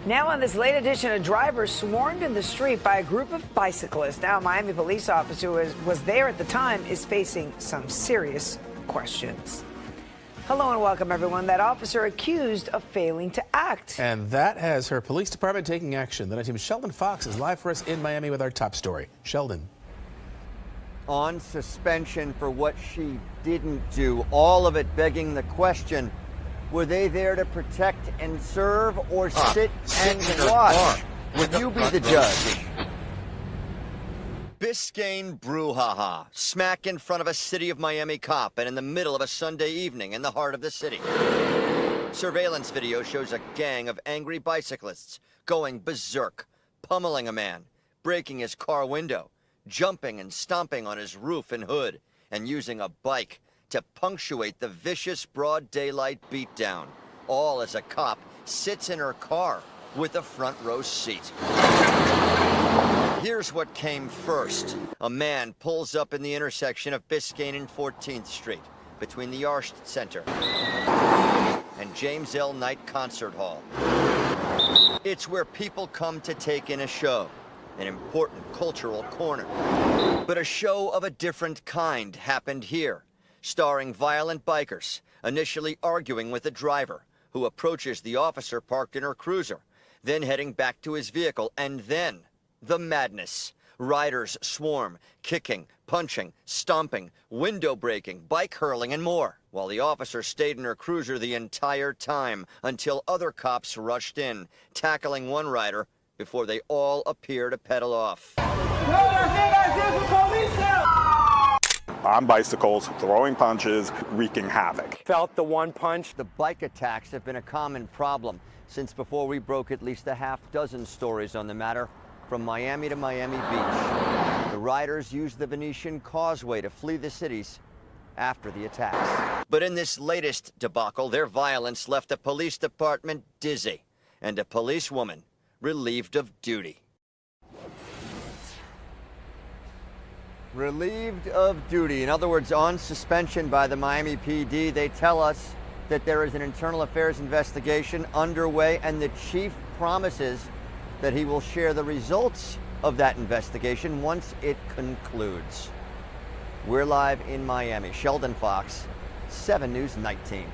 Now on this late edition, a driver swarmed in the street by a group of bicyclists. Now a Miami police officer who was there at the time is facing some serious questions. Hello and welcome, everyone. That officer accused of failing to act. And that has her police department taking action. The night team's Sheldon Fox is live for us in Miami with our top story. Sheldon. On suspension for what she didn't do, all of it begging the question, were they there to protect and serve or sit and watch? Would you be the judge? Biscayne brouhaha, smack in front of a City of Miami cop and in the middle of a Sunday evening in the heart of the city. Surveillance video shows a gang of angry bicyclists going berserk, pummeling a man, breaking his car window, jumping and stomping on his roof and hood, and using a bike to punctuate the vicious broad daylight beatdown, all as a cop sits in her car with a front row seat. Here's what came first. A man pulls up in the intersection of Biscayne and 14th Street, between the Arst Center and James L. Knight Concert Hall. It's where people come to take in a show, an important cultural corner. But a show of a different kind happened here, starring violent bikers, initially arguing with a driver, who approaches the officer parked in her cruiser, then heading back to his vehicle, and then the madness. Riders swarm, kicking, punching, stomping, window breaking, bike hurling, and more, while the officer stayed in her cruiser the entire time until other cops rushed in, tackling one rider before they all appear to pedal off. On bicycles, throwing punches, wreaking havoc. Felt the one punch. The bike attacks have been a common problem since before we broke at least a half dozen stories on the matter, from Miami to Miami Beach. The riders used the Venetian Causeway to flee the cities after the attacks. But in this latest debacle, their violence left the police department dizzy and a policewoman relieved of duty. Relieved of duty. In other words, on suspension by the Miami PD. They tell us that there is an internal affairs investigation underway, and the chief promises that he will share the results of that investigation once it concludes. We're live in Miami. Sheldon Fox, 7 News Night Team.